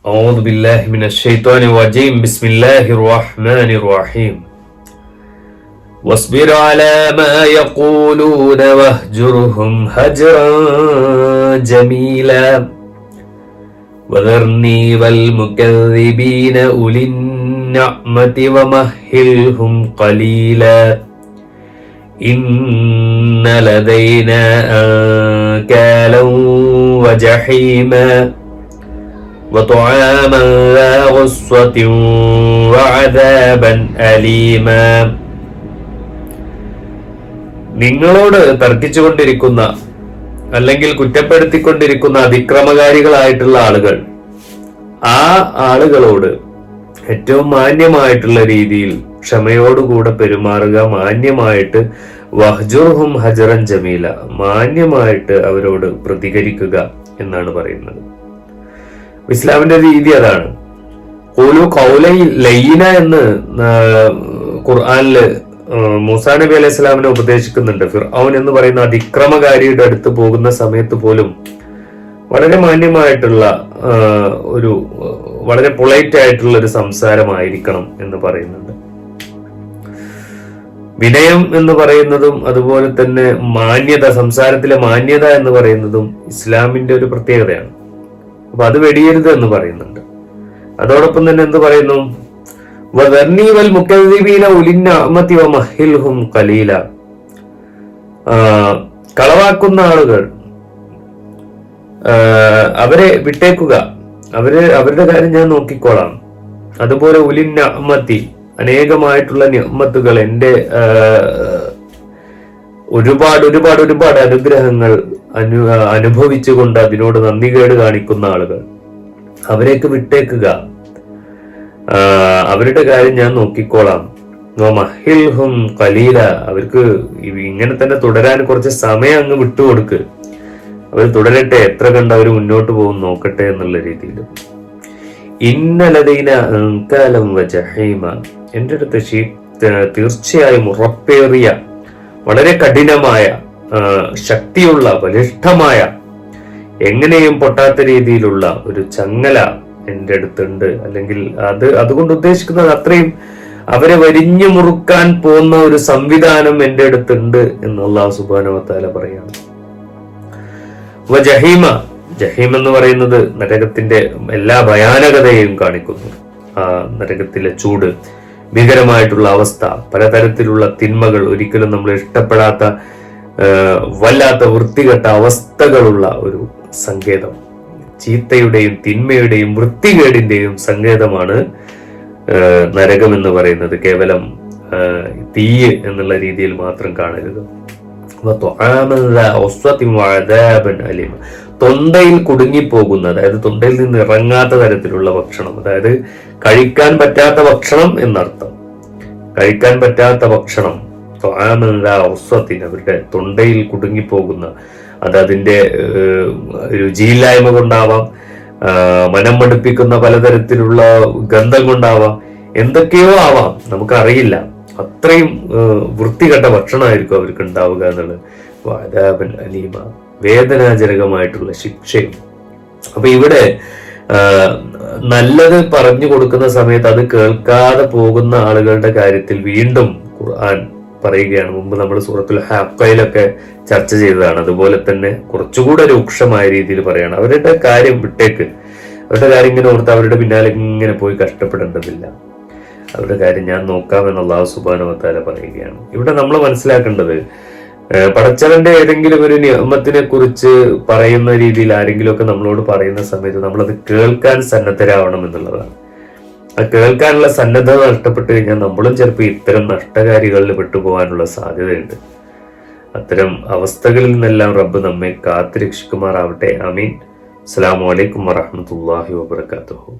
أعوذ بالله من الشيطان الرجيم بسم الله الرحمن الرحيم واصبر على ما يقولون واهجرهم هجرا جميلا وذرني والمكذبين أولي النعمة ومهلهم قليلا إن لدينا أنكالا وجحيما وطعاما ذا غصة وعذابا أليما. നിങ്ങളോട് തർക്കിച്ചുകൊണ്ടിരിക്കുന്ന അല്ലെങ്കിൽ കുറ്റപ്പെടുത്തിക്കൊണ്ടിരിക്കുന്ന അതിക്രമകാരികളായിട്ടുള്ള ആളുകൾ, ആ ആളുകളോട് ഏറ്റവും മാന്യമായിട്ടുള്ള രീതിയിൽ ക്ഷമയോടുകൂടെ പെരുമാറുക, മാന്യമായിട്ട് വഹ്ജുർഹും ഹജറൻ ജമീല, മാന്യമായിട്ട് അവരോട് പ്രതികരിക്കുക എന്നാണ് പറയുന്നത്. ഇസ്ലാമിന്റെ രീതി അതാണ്. ഖൂലു ഖൗലൻ ലയ്യിന എന്ന് ഖുർആനില് മൂസാ നബി അലൈഹി സ്വലാമിനെ ഉപദേശിക്കുന്നുണ്ട്. ഫിർഔൻ എന്ന് പറയുന്ന അതിക്രമകാരിയുടെ അടുത്ത് പോകുന്ന സമയത്ത് പോലും വളരെ മാന്യമായിട്ടുള്ള ഒരു വളരെ പൊളൈറ്റ് ആയിട്ടുള്ള ഒരു സംസാരമായിരിക്കണം എന്ന് പറയുന്നുണ്ട്. വിനയം എന്ന് പറയുന്നതും അതുപോലെ തന്നെ മാന്യത, സംസാരത്തിലെ മാന്യത എന്ന് പറയുന്നതും ഇസ്ലാമിന്റെ ഒരു പ്രത്യേകതയാണ്. അപ്പൊ അത് വെടിയരുത് എന്ന് പറയുന്നുണ്ട്. അതോടൊപ്പം തന്നെ എന്ത് പറയുന്നു? വദർനി വൽ മുകദ്ദിബീന ഉലിന്ന അമതി വമഹിൽഹും ഖലീല. കളവാക്കുന്ന ആളുകൾ അവരെ വിട്ടേക്കുക, അവരുടെ കാര്യം ഞാൻ നോക്കിക്കോളാം. അതുപോലെ ഉലിന്ന അമതി, അനേകമായിട്ടുള്ള നിഅമത്തുകൾ, എന്റെ ഒരുപാട് ഒരുപാട് ഒരുപാട് അനുഗ്രഹങ്ങൾ അനുഭവിച്ചുകൊണ്ട് അതിനോട് നന്ദികേട് കാണിക്കുന്ന ആളുകൾ, അവരെയൊക്കെ വിട്ടേക്കുക, അവരുടെ കാര്യം ഞാൻ നോക്കിക്കോളാം. മഹിൽഹും ഖലീല, അവർക്ക് ഇങ്ങനെ തന്നെ തുടരാൻ കുറച്ച് സമയം അങ്ങ് വിട്ടുകൊടുക്ക്, അവർ തുടരട്ടെ, എത്ര കണ്ട് അവർ മുന്നോട്ട് പോകും നോക്കട്ടെ എന്നുള്ള രീതിയിൽ. ഇന്നലദൈന അൻകാലം വജഹീമ, എൻ്റെ അടുത്ത് തീർച്ചയായും ഉറപ്പേറിയ വളരെ കഠിനമായ ശക്തിയുള്ള ബലിഷ്ഠമായ എങ്ങനെയും പൊട്ടാത്ത രീതിയിലുള്ള ഒരു ചങ്ങല എൻ്റെ അടുത്തുണ്ട്. അല്ലെങ്കിൽ അതുകൊണ്ട് ഉദ്ദേശിക്കുന്നത് അത്രയും അവരെ വരിഞ്ഞു മുറുക്കാൻ പോകുന്ന ഒരു സംവിധാനം എൻ്റെ അടുത്തുണ്ട് എന്ന് അല്ലാഹു സുബ്ഹാനഹു വ തആല പറയാണ്. ജഹീമ, ജഹീം എന്ന് പറയുന്നത് നരകത്തിന്റെ എല്ലാ ഭയാനകതയെയും കാണിക്കുന്നു. ആ നരകത്തിലെ ചൂട്, ഭീകരമായിട്ടുള്ള അവസ്ഥ, പലതരത്തിലുള്ള തിന്മകൾ, ഒരിക്കലും നമ്മൾ ഇഷ്ടപ്പെടാത്ത വല്ലാത്ത വൃത്തികെട്ട അവസ്ഥകളുള്ള ഒരു സങ്കേതം, ചീത്തയുടെയും തിന്മയുടെയും വൃത്തികേടിന്റെയും സങ്കേതമാണ് നരകം എന്ന് പറയുന്നത്. കേവലം തീയ് എന്നുള്ള രീതിയിൽ മാത്രം കാണരുത്. തൊണ്ടയിൽ കുടുങ്ങിപ്പോകുന്ന, അതായത് തൊണ്ടയിൽ നിന്ന് ഇറങ്ങാത്ത തരത്തിലുള്ള ഭക്ഷണം, അതായത് കഴിക്കാൻ പറ്റാത്ത ഭക്ഷണം എന്നർത്ഥം. കഴിക്കാൻ പറ്റാത്ത ഭക്ഷണം, അവരുടെ തൊണ്ടയിൽ കുടുങ്ങിപ്പോകുന്ന, അത് അതിന്റെ രുചിയില്ലായ്മ കൊണ്ടാവാം, മനം മടുപ്പിക്കുന്ന പലതരത്തിലുള്ള ഗന്ധം കൊണ്ടാവാം, എന്തൊക്കെയോ ആവാം, നമുക്കറിയില്ല. അത്രയും വൃത്തികെട്ട ഭക്ഷണമായിരിക്കും അവർക്ക് ഉണ്ടാവുക എന്നുള്ളത്. വഅദാബൻ അലീമ, വേദനാജനകമായിട്ടുള്ള ശിക്ഷയും. അപ്പൊ ഇവിടെ നല്ലത് പറഞ്ഞു കൊടുക്കുന്ന സമയത്ത് അത് കേൾക്കാതെ പോകുന്ന ആളുകളുടെ കാര്യത്തിൽ വീണ്ടും ഖുർആൻ പറയുകയാണ്. മുമ്പ് നമ്മൾ സൂറത്തുൽ ഹഖയിലൊക്കെ ചർച്ച ചെയ്തതാണ്. അതുപോലെ തന്നെ കുറച്ചുകൂടെ രൂക്ഷമായ രീതിയിൽ പറയാണ്, അവരുടെ കാര്യം വിട്ടേക്ക്, അവരുടെ കാര്യം ഇങ്ങനെ ഓർത്ത് അവരുടെ പിന്നാലെ ഇങ്ങനെ പോയി കഷ്ടപ്പെടേണ്ടതില്ല, അവരുടെ കാര്യം ഞാൻ നോക്കാമെന്ന് അല്ലാഹു സുബ്ഹാനഹു വ തആല പറയുകയാണ്. ഇവിടെ നമ്മൾ മനസ്സിലാക്കേണ്ടത്, പടച്ചവന്റെ ഏതെങ്കിലും ഒരു നിഅമത്തിനെ കുറിച്ച് പറയുന്ന രീതിയിൽ ആരെങ്കിലും ഒക്കെ നമ്മളോട് പറയുന്ന സമയത്ത് നമ്മളത് കേൾക്കാൻ സന്നദ്ധരാവണം എന്നുള്ളതാണ്. ആ കേൾക്കാനുള്ള സന്നദ്ധത നഷ്ടപ്പെട്ട് കഴിഞ്ഞാൽ നമ്മളും ചിലപ്പോൾ ഇത്തരം നഷ്ടകാരികളിൽ പെട്ടുപോകാനുള്ള സാധ്യതയുണ്ട്. അത്തരം അവസ്ഥകളിൽ നിന്നെല്ലാം റബ്ബ് നമ്മെ കാത്തുരക്ഷിക്കുമാറാവട്ടെ. ആമീൻ. അസ്സലാമു അലൈക്കും വറഹ്മത്തുള്ളാഹി വബറകാതുഹു.